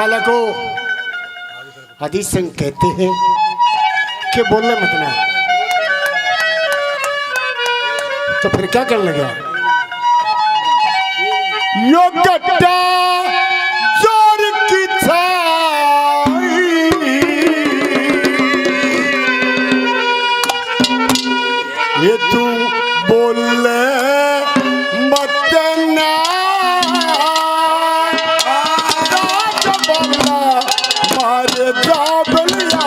धर्मपाला को आदि सिंह कहते हैं कि बोलने मत ना, तो फिर क्या करने लगा? यो गड्ढा जोर की छाई, ये तू बोले मत ना, मारे जाबलिया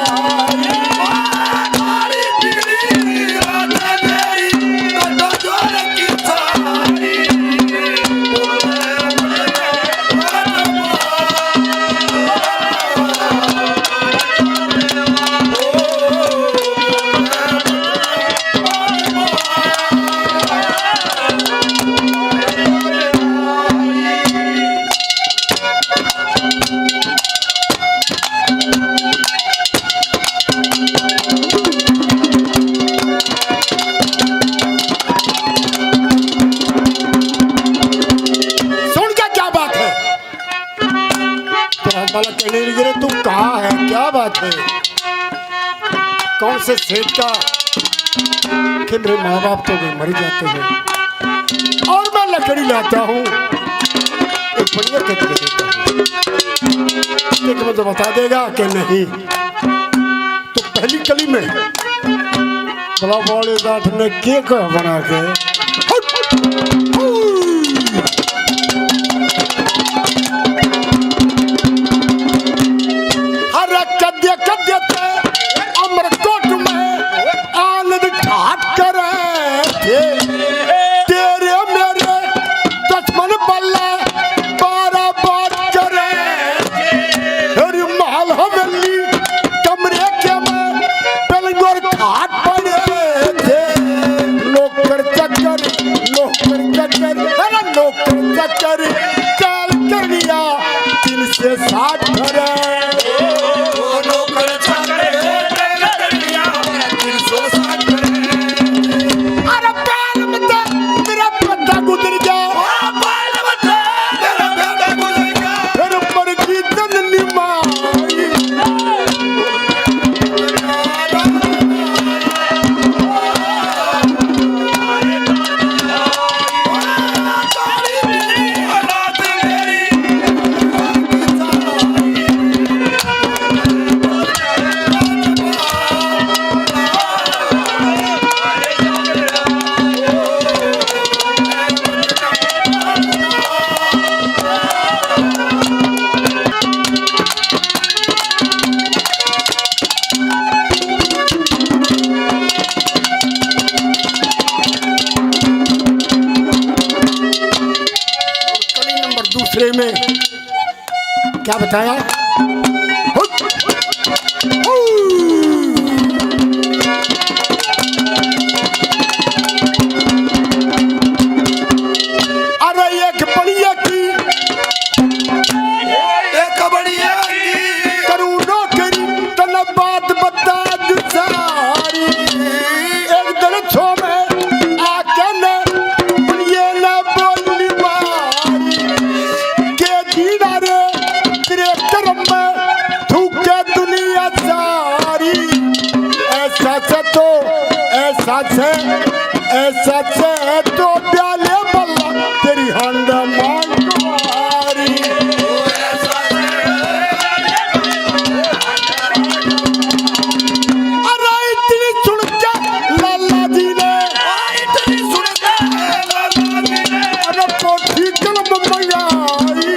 कहने लगे, तू कहाँ है? क्या बात है? कौन से सेठ का कि मेरे माँ बाप तो मर जाते हैं और मैं लकड़ी लाता हूँ, एक बढ़िया देता हूँ, मुझे बता देगा कि नहीं? तो पहली कली में बड़ा बड़े दांत ने केक बना के अमरकोट में आनंद ठाट करे थे, तेरे मेरे दुश्मन बल्ला 12 बात करे, हर महल हवेली कमरे के में पलंगोर खाट पड़े थे, नौकर चक्कर चाल कर लिया 360 घरे। दूसरे में क्या बताया? अरे एक बढ़िया की करूँ नौकरी तन बात बता सारी, एक दिन छो में आके न ये न बोली मारी के जीना रे तेरे कर्म में थूके दुनिया सारी, ऐसा से तो प्याले बल्ला तेरी हंड मांग मारी। अरे इतनी सुन के लाला जी ने अरे पोथी कलम मंगाई,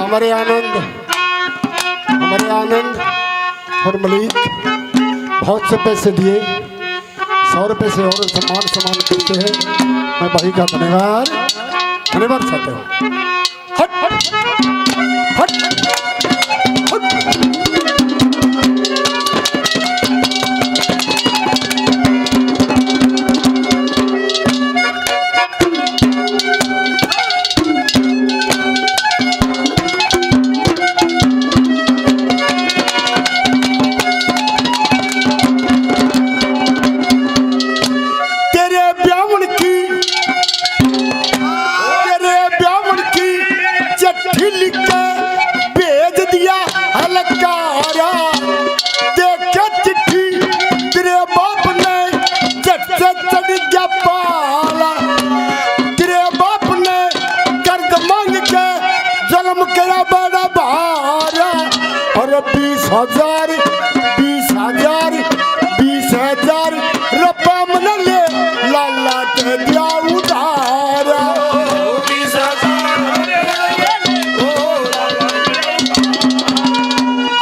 हमारे आनंद और मलिक बहुत से पैसे दिए, 100 रुपये से और सम्मान करते हैं। मैं भाई का धन्यवाद चाहता हूँ। हट हट हट हट। हजार 20,000 रुपया मन ले लाला के दिया उधारा।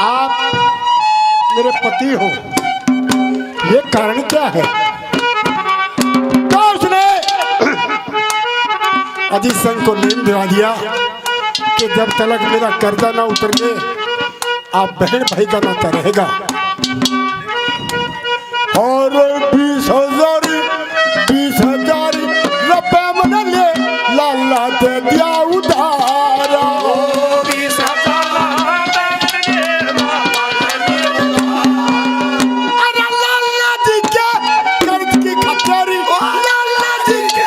आप मेरे पति हो, ये कारण क्या है? तो उसने अजीत सिंह को नींद दिला दिया कि जब तक मेरा कर्जा ना उतरने आप बहन भाई का नाता रहेगा। और 20,000 रुपया मन ले लाला दे दिया उधारा। अरे लाला जी के कर्ज की खतरी, लाला जी के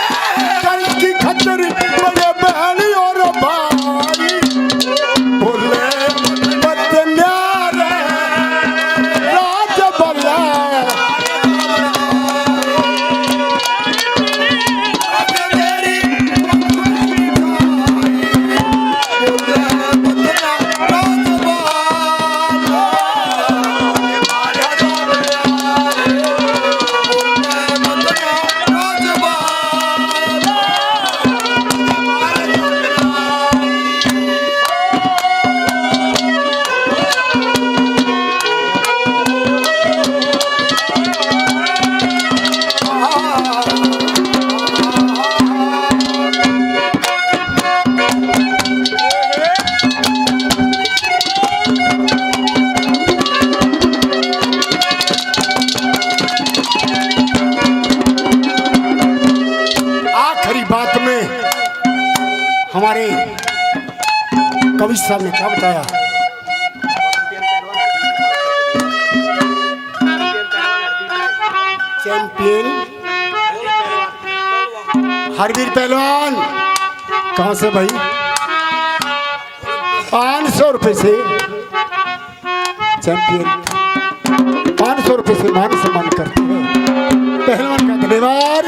कर्ज की खतरी बड़े बहन और भाई बोले हमारे कवि साहब ने क्या बताया? चैंपियन हरवीर पहलवान कहाँ से भाई? 500 रुपये से चैंपियन 500 रुपये से मान सम्मान करते हैं। पहलवान का धन्यवाद।